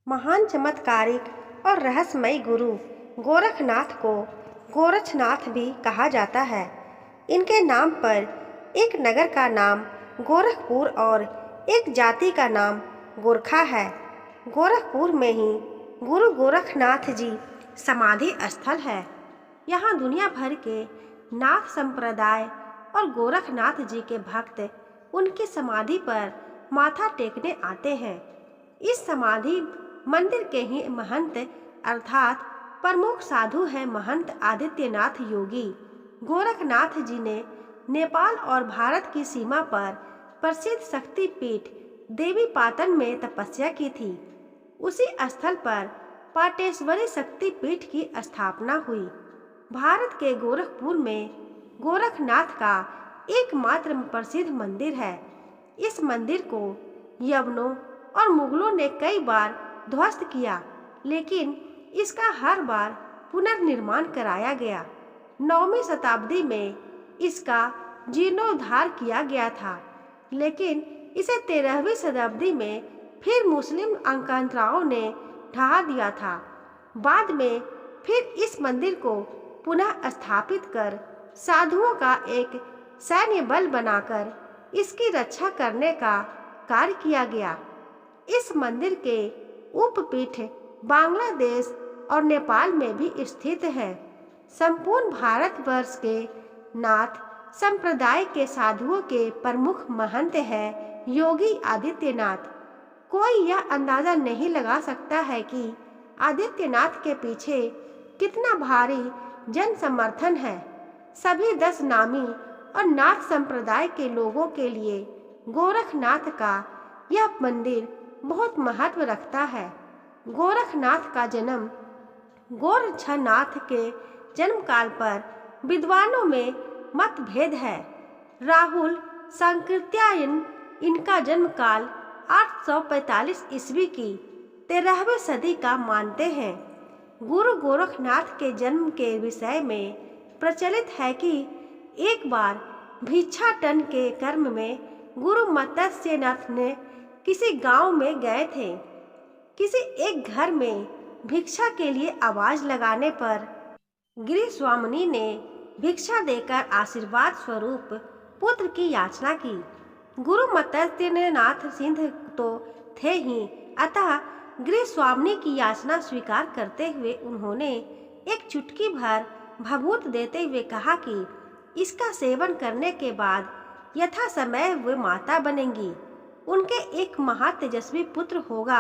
महान चमत्कारिक और रहस्यमयी गुरु गोरखनाथ को गोरक्षनाथ भी कहा जाता है। इनके नाम पर एक नगर का नाम गोरखपुर और एक जाति का नाम गोरखा है। गोरखपुर में ही गुरु गोरखनाथ जी समाधि स्थल है। यहाँ दुनिया भर के नाथ संप्रदाय और गोरखनाथ जी के भक्त उनकी समाधि पर माथा टेकने आते हैं। इस समाधि मंदिर के ही महंत अर्थात प्रमुख साधु है महंत आदित्यनाथ योगी। गोरखनाथ जी ने नेपाल और भारत की सीमा पर प्रसिद्ध शक्तिपीठ देवीपाटन में तपस्या की थी। उसी स्थल पर पाटेश्वरी शक्तिपीठ की स्थापना हुई। भारत के गोरखपुर में गोरखनाथ का एकमात्र प्रसिद्ध मंदिर है। इस मंदिर को यवनों और मुगलों ने कई बार ध्वस्त किया, लेकिन इसका हर बार पुनर्निर्माण कराया गया। 9वीं शताब्दी में इसका जीर्णोद्धार किया गया था, लेकिन इसे 13वीं शताब्दी में फिर मुस्लिम आक्रांताओं ने ढहा दिया था। बाद में फिर इस मंदिर को पुनः स्थापित कर साधुओं का एक सैन्य बल बनाकर इसकी रक्षा करने का कार्य किया गया। इस मंदिर के उपपीठ बांग्लादेश और नेपाल में भी स्थित है। संपूर्ण भारतवर्ष के नाथ संप्रदाय के साधुओं के प्रमुख महंत है योगी आदित्यनाथ। कोई यह अंदाजा नहीं लगा सकता है कि आदित्यनाथ के पीछे कितना भारी जन समर्थन है। सभी 10 नामी और नाथ संप्रदाय के लोगों के लिए गोरखनाथ का यह मंदिर बहुत महत्व रखता है। गोरखनाथ का जन्म गोरक्षनाथ के जन्म काल पर विद्वानों में मतभेद है। राहुल सांकृत्यायन इनका जन्म काल 845 ईस्वी की 13वीं सदी का मानते हैं। गुरु गोरखनाथ के जन्म के विषय में प्रचलित है कि एक बार भिक्षाटन के कर्म में गुरु मत्स्यनाथ ने किसी गांव में गए थे। किसी एक घर में भिक्षा के लिए आवाज लगाने पर गृहस्वामिनी ने भिक्षा देकर आशीर्वाद स्वरूप पुत्र की याचना की। गुरु मत्स्यनाथ सिंह तो थे ही, अतः गृहस्वामिनी की याचना स्वीकार करते हुए उन्होंने एक चुटकी भर भभूत देते हुए कहा कि इसका सेवन करने के बाद यथा समय वे माता बनेंगी। उनके एक महातेजस्वी पुत्र होगा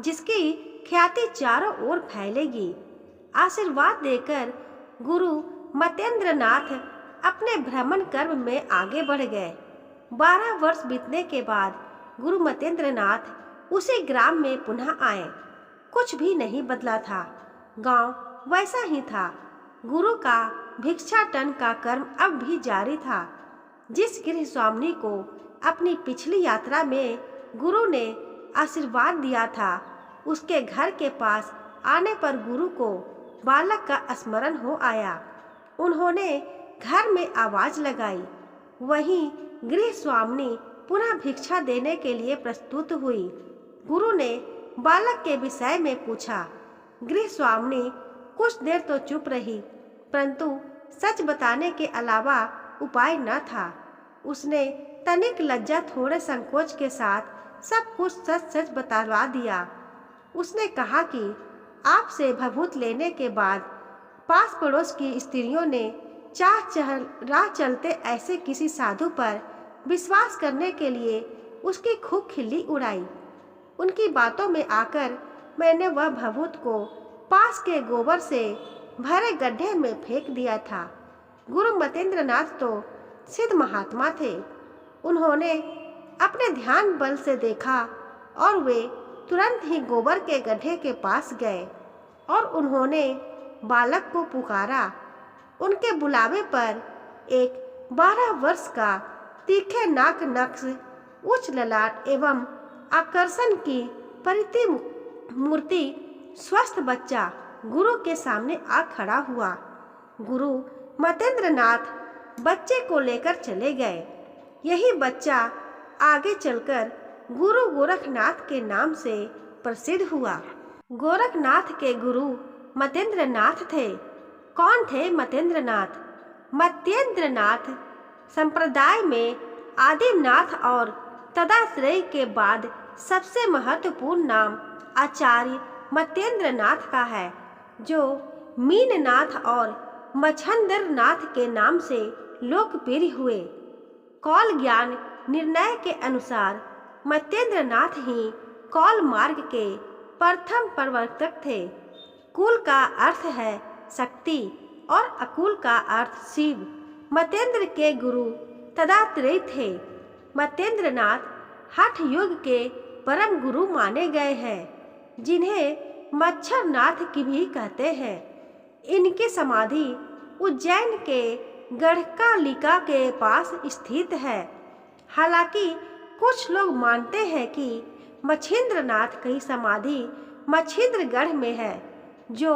जिसकी ख्याति चारों ओर फैलेगी। आशीर्वाद देकर गुरु मतेंद्रनाथ अपने भ्रमण कर्म में आगे बढ़ गए। 12 वर्ष बीतने के बाद गुरु मतेंद्रनाथ उसी ग्राम में पुनः आए। कुछ भी नहीं बदला था, गांव वैसा ही था। गुरु का भिक्षाटन का कर्म अब भी जारी था। जिस गृहस्वामिनी को अपनी पिछली यात्रा में गुरु ने आशीर्वाद दिया था, उसके घर के पास आने पर गुरु को बालक का स्मरण हो आया। उन्होंने घर में आवाज लगाई। वहीं गृहस्वामिनी पुनः भिक्षा देने के लिए प्रस्तुत हुई। गुरु ने बालक के विषय में पूछा। गृहस्वामिनी कुछ देर तो चुप रही, परंतु सच बताने के अलावा उपाय न था। उसने तनिक लज्जा थोड़े संकोच के साथ सब कुछ सच सच बतला दिया। उसने कहा कि आपसे भभूत लेने के बाद पास पड़ोस की स्त्रियों ने राह चलते ऐसे किसी साधु पर विश्वास करने के लिए उसकी खूब खिल्ली उड़ाई। उनकी बातों में आकर मैंने वह भभूत को पास के गोबर से भरे गड्ढे में फेंक दिया था। गुरु मतेंद्रनाथ तो सिद्ध महात्मा थे। उन्होंने अपने ध्यान बल से देखा और वे तुरंत ही गोबर के गड्ढे के पास गए और उन्होंने बालक को पुकारा। उनके बुलावे पर एक 12 वर्ष का तीखे नाक नक्श, उच्च ललाट एवं आकर्षण की परिति मूर्ति स्वस्थ बच्चा गुरु के सामने आ खड़ा हुआ। गुरु मतेंद्रनाथ बच्चे को लेकर चले गए। यही बच्चा आगे चलकर गुरु गोरखनाथ के नाम से प्रसिद्ध हुआ। गोरखनाथ के गुरु मतेंद्र नाथ थे। कौन थे मतेंद्र नाथ? मत्येंद्र नाथ संप्रदाय में आदिनाथ और तदाश्रय के बाद सबसे महत्वपूर्ण नाम आचार्य मत्येंद्र नाथ का है, जो मीननाथ और मच्छंदर नाथ के नाम से लोकप्रिय हुए। कौल ज्ञान निर्णय के अनुसार मत्येंद्र नाथ ही कौल मार्ग के प्रथम प्रवर्तक थे। कुल का अर्थ है शक्ति और अकुल का अर्थ शिव। मत्येंद्र के गुरु तदात्रेय थे। मत्येंद्र नाथ हठ युग के परम गुरु माने गए हैं, जिन्हें मच्छरनाथ की भी कहते हैं। इनकी समाधि उज्जैन के गढ़कालिका के पास स्थित है। हालांकि कुछ लोग मानते हैं कि मच्छिंद्रनाथ की समाधि मच्छिंद्रगढ़ में है, जो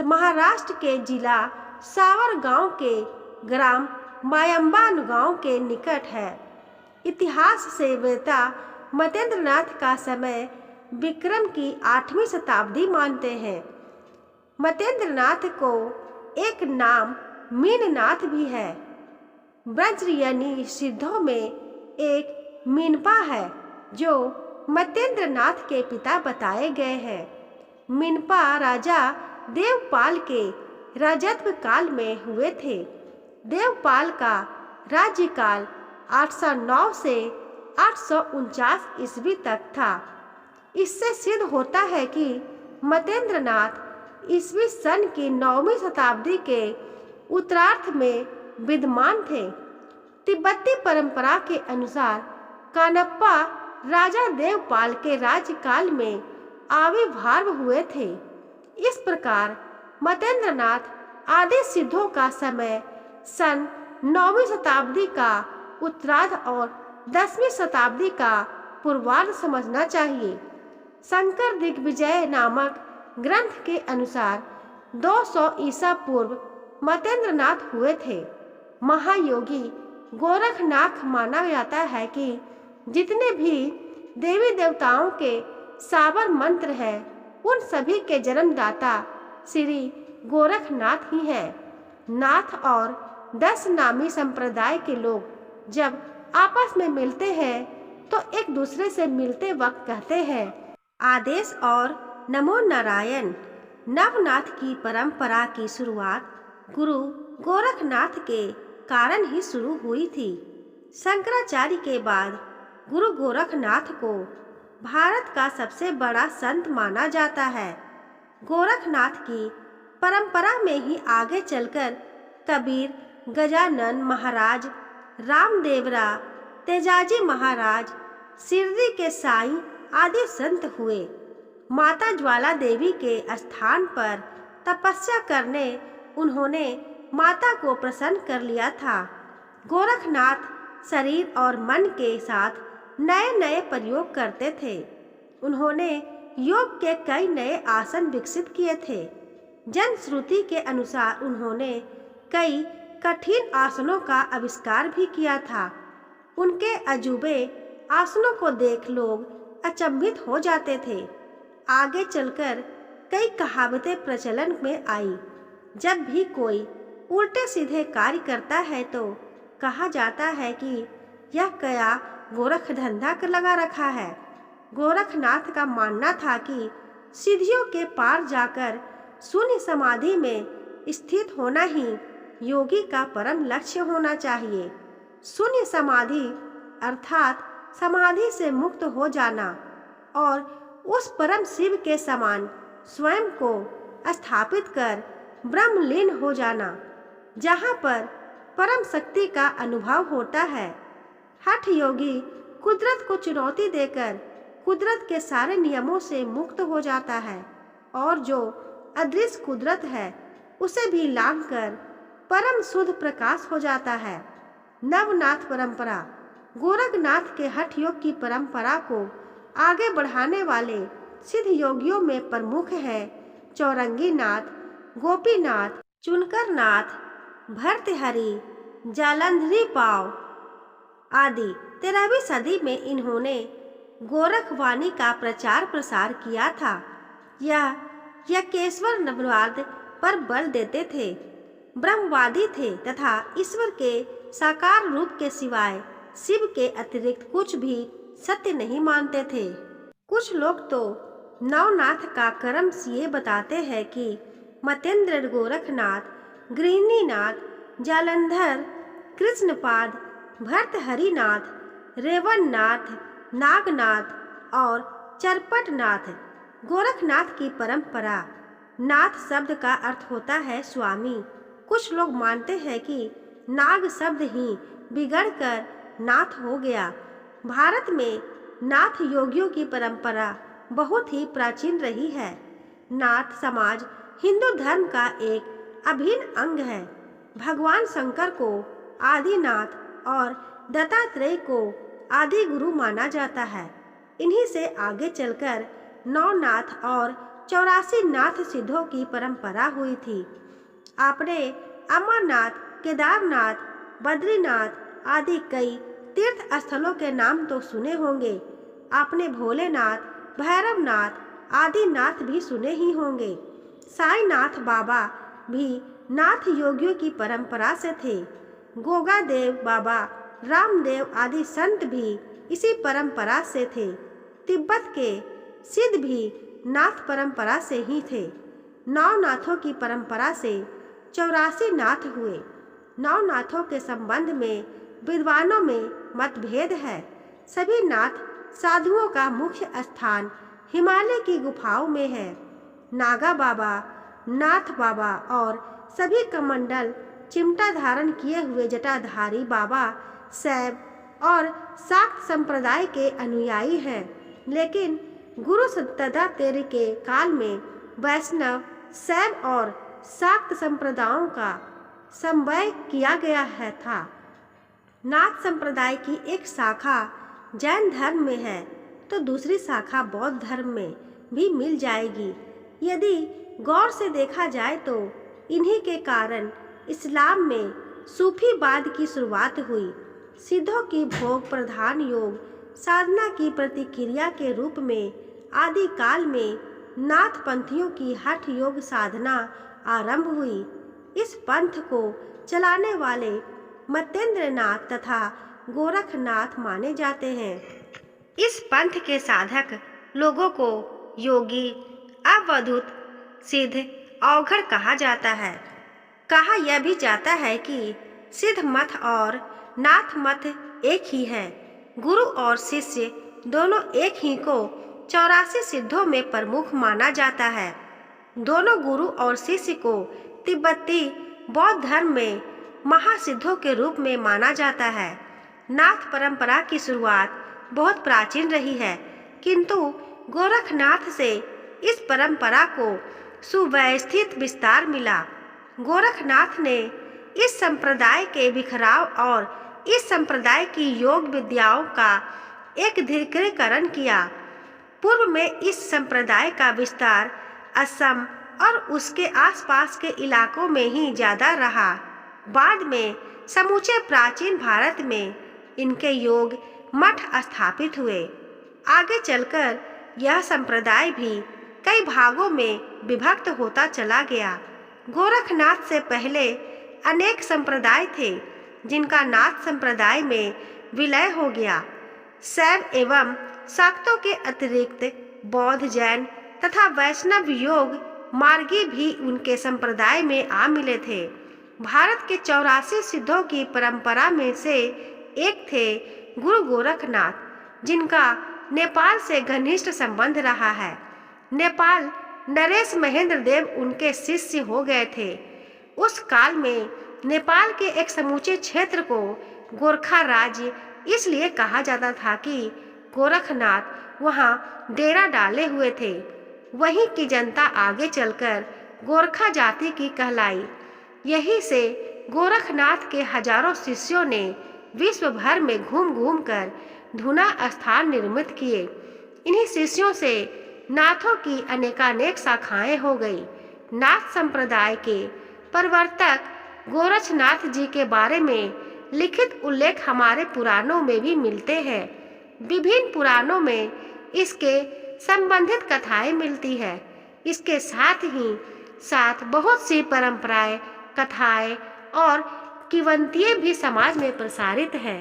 महाराष्ट्र के जिला सावरगांव के ग्राम मायम्बान गांव के निकट है। इतिहास से वेता मतेंद्रनाथ का समय विक्रम की 8वीं शताब्दी मानते हैं। मतेंद्रनाथ को एक नाम मीननाथ भी है। ब्रजयनी सिद्धों में एक मीनपा है, जो मतेंद्रनाथ के पिता बताए गए हैं। मीनपा राजा देवपाल के राजत्व काल में हुए थे। देवपाल का राज्यकाल 809 से 849 ईस्वी तक था। इससे सिद्ध होता है कि मतेंद्रनाथ ईस्वी सन की 9वीं शताब्दी के उत्तरार्ध में विद्यमान थे। तिब्बती परंपरा के अनुसार कानप्पा राजा देवपाल के राज्यकाल में आविर्भाव हुए थे। इस प्रकार मतेंद्रनाथ आदि सिद्धों का समय सन 9वीं शताब्दी का उत्तरार्ध और 10वीं शताब्दी का पूर्वार्ध समझना चाहिए। शंकर दिग्विजय नामक ग्रंथ के अनुसार 200 ईसा पूर्व मतेंद्रनाथ हुए थे। महायोगी गोरखनाथ माना जाता है कि जितने भी देवी देवताओं के सावर मंत्र हैं, उन सभी के जन्मदाता श्री गोरखनाथ ही हैं। नाथ और 10 नामी संप्रदाय के लोग जब आपस में मिलते हैं तो एक दूसरे से मिलते वक्त कहते हैं, आदेश और नमो नारायण। नवनाथ की परंपरा की शुरुआत गुरु गोरखनाथ के कारण ही शुरू हुई थी। शंकराचार्य के बाद गुरु गोरखनाथ को भारत का सबसे बड़ा संत माना जाता है। गोरखनाथ की परंपरा में ही आगे चलकर कबीर, गजानन महाराज, रामदेवरा, तेजाजी महाराज, शिरडी के साईं आदि संत हुए। माता ज्वाला देवी के स्थान पर तपस्या करने उन्होंने माता को प्रसन्न कर लिया था। गोरखनाथ शरीर और मन के साथ नए नए प्रयोग करते थे। उन्होंने योग के कई नए आसन विकसित किए थे। जनश्रुति के अनुसार उन्होंने कई कठिन आसनों का आविष्कार भी किया था। उनके अजूबे आसनों को देख लोग अचंभित हो जाते थे। आगे चलकर कई कहावतें प्रचलन में आई। जब भी कोई उल्टे सीधे कार्य करता है तो कहा जाता है कि यह कया गोरख धंधा कर लगा रखा है। गोरखनाथ का मानना था कि सीढ़ियों के पार जाकर शून्य समाधि में स्थित होना ही योगी का परम लक्ष्य होना चाहिए। शून्य समाधि अर्थात समाधि से मुक्त हो जाना और उस परम शिव के समान स्वयं को स्थापित कर ब्रह्मलीन हो जाना, जहाँ पर परम शक्ति का अनुभव होता है। हठ योगी कुदरत को चुनौती देकर कुदरत के सारे नियमों से मुक्त हो जाता है और जो अदृश्य कुदरत है उसे भी लांघ कर परम शुद्ध प्रकाश हो जाता है। नवनाथ परंपरा गोरखनाथ के हठ योग की परंपरा को आगे बढ़ाने वाले सिद्ध योगियों में प्रमुख हैं चौरंगी नाथ, गोपीनाथ, चुनकरनाथ, भर्तृहरि, जालंधरी पाव आदि। 13वीं सदी में इन्होंने गोरखवाणी का प्रचार प्रसार किया था। यह यज्ञेश्वर नववाद पर बल देते थे, ब्रह्मवादी थे तथा ईश्वर के साकार रूप के सिवाय शिव के अतिरिक्त कुछ भी सत्य नहीं मानते थे। कुछ लोग तो नवनाथ का क्रम ये बताते हैं कि मतेंद्र, गोरखनाथ, गृहिणीनाथ, जालंधर, कृष्णपाद, भर्तहरिनाथ, रेवणनाथ, नागनाथ और चरपटनाथ। गोरखनाथ की परंपरा। नाथ शब्द का अर्थ होता है स्वामी। कुछ लोग मानते हैं कि नाग शब्द ही बिगड़कर नाथ हो गया। भारत में नाथ योगियों की परंपरा बहुत ही प्राचीन रही है। नाथ समाज हिंदू धर्म का एक अभिन्न अंग है। भगवान शंकर को आदिनाथ और दत्तात्रेय को आदि गुरु माना जाता है। इन्हीं से आगे चलकर 9 नाथ और 84 नाथ सिद्धों की परंपरा हुई थी। आपने अमरनाथ, केदारनाथ, बद्रीनाथ आदि कई तीर्थ स्थलों के नाम तो सुने होंगे। आपने भोलेनाथ, भैरवनाथ आदि नाथ भी सुने ही होंगे। साईनाथ बाबा भी नाथ योगियों की परंपरा से थे। गोगादेव बाबा, रामदेव आदि संत भी इसी परंपरा से थे। तिब्बत के सिद्ध भी नाथ परंपरा से ही थे। 9 नाथों की परंपरा से 84 नाथ हुए। 9 नाथों के संबंध में विद्वानों में मतभेद है। सभी नाथ साधुओं का मुख्य स्थान हिमालय की गुफाओं में है। नागा बाबा, नाथ बाबा और सभी कमंडल चिमटा धारण किए हुए जटाधारी बाबा शैव और शाक्त संप्रदाय के अनुयायी हैं। लेकिन गुरु दत्तात्रेय के काल में वैष्णव, शैव और शाक्त संप्रदायों का समन्वय किया गया है था। नाथ संप्रदाय की एक शाखा जैन धर्म में है तो दूसरी शाखा बौद्ध धर्म में भी मिल जाएगी। यदि गौर से देखा जाए तो इन्हीं के कारण इस्लाम में सूफीवाद की शुरुआत हुई। सिद्धों की भोग प्रधान योग साधना की प्रतिक्रिया के रूप में आदि काल में नाथ पंथियों की हठ योग साधना आरंभ हुई। इस पंथ को चलाने वाले मतेंद्रनाथ तथा गोरखनाथ माने जाते हैं। इस पंथ के साधक लोगों को योगी, अवधूत, सिद्ध, अवघड़ कहा जाता है। कहा यह भी जाता है कि सिद्ध मत और नाथ मत एक ही है। गुरु और शिष्य दोनों एक ही को 84 सिद्धों में प्रमुख माना जाता है। दोनों गुरु और शिष्य को तिब्बती बौद्ध धर्म में महासिद्धों के रूप में माना जाता है। नाथ परंपरा की शुरुआत बहुत प्राचीन रही है, किंतु गोरखनाथ से इस परंपरा को सुव्यवस्थित विस्तार मिला। गोरखनाथ ने इस संप्रदाय के बिखराव और इस संप्रदाय की योग विद्याओं का एक धीकीकरण किया। पूर्व में इस संप्रदाय का विस्तार असम और उसके आसपास के इलाकों में ही ज्यादा रहा। बाद में समूचे प्राचीन भारत में इनके योग मठ स्थापित हुए। आगे चलकर यह संप्रदाय भी कई भागों में विभक्त होता चला गया। गोरखनाथ से पहले अनेक संप्रदाय थे जिनका नाथ संप्रदाय में विलय हो गया। शैव एवं शाक्तों के अतिरिक्त बौद्ध, जैन तथा वैष्णव योग मार्गी भी उनके संप्रदाय में आ मिले थे। भारत के 84 सिद्धों की परंपरा में से एक थे गुरु गोरखनाथ, जिनका नेपाल से घनिष्ठ संबंध रहा है। नेपाल नरेश महेंद्र देव उनके शिष्य हो गए थे। उस काल में नेपाल के एक समूचे क्षेत्र को गोरखा राज्य इसलिए कहा जाता था कि गोरखनाथ वहां डेरा डाले हुए थे। वहीं की जनता आगे चलकर गोरखा जाति की कहलाई। यही से गोरखनाथ के हजारों शिष्यों ने विश्व भर में घूम घूम कर धुना स्थान निर्मित किए। इन्हीं शिष्यों से नाथों की अनेकानेक शाखाएं हो गई। नाथ संप्रदाय के प्रवर्तक गोरखनाथ जी के बारे में लिखित उल्लेख हमारे पुराणों में भी मिलते हैं। विभिन्न पुराणों में इसके संबंधित कथाएं मिलती है। इसके साथ ही साथ बहुत सी परंपराएं, कथाएं और किंवदंतियां भी समाज में प्रसारित है।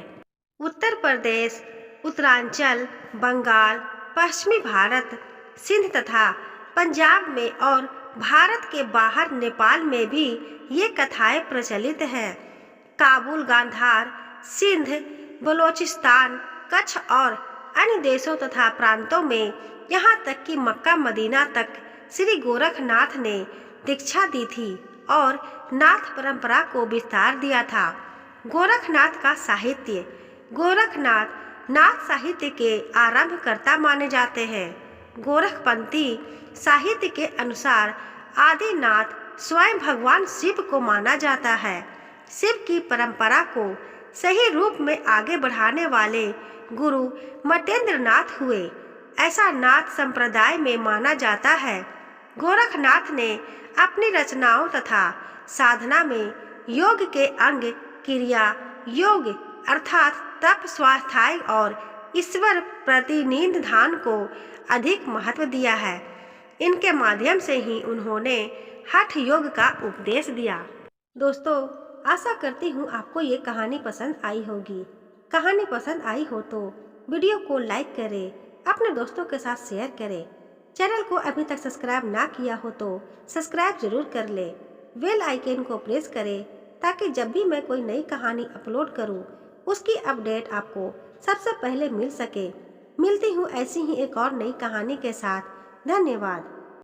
उत्तर प्रदेश, उत्तरांचल, बंगाल, पश्चिमी भारत, सिंध तथा पंजाब में और भारत के बाहर नेपाल में भी ये कथाएं प्रचलित हैं। काबुल, गांधार, सिंध, बलोचिस्तान, कच्छ और अन्य देशों तथा प्रांतों में, यहाँ तक कि मक्का मदीना तक श्री गोरखनाथ ने दीक्षा दी थी और नाथ परंपरा को विस्तार दिया था। गोरखनाथ का साहित्य। गोरखनाथ नाथ साहित्य के आरंभकर्ता माने जाते हैं। गोरखपंथी साहित्य के अनुसार आदिनाथ स्वयं भगवान शिव को माना जाता है। शिव की परंपरा को सही रूप में आगे बढ़ाने वाले गुरु मतेंद्र नाथ हुए, ऐसा नाथ संप्रदाय में माना जाता है। गोरखनाथ ने अपनी रचनाओं तथा साधना में योग के अंग क्रिया योग अर्थात तप, स्वाध्याय और ईश्वर प्रतिनिधान को अधिक महत्व दिया है। इनके माध्यम से ही उन्होंने हठ योग का उपदेश दिया। दोस्तों, आशा करती हूँ आपको ये कहानी पसंद आई होगी। कहानी पसंद आई हो तो वीडियो को लाइक करें, अपने दोस्तों के साथ शेयर करें। चैनल को अभी तक सब्सक्राइब ना किया हो तो सब्सक्राइब जरूर कर ले। बेल आइकन को प्रेस करें ताकि जब भी मैं कोई नई कहानी अपलोड करूं, उसकी अपडेट आपको सबसे पहले मिल सके। मिलती हूँ ऐसी ही एक और नई कहानी के साथ। धन्यवाद।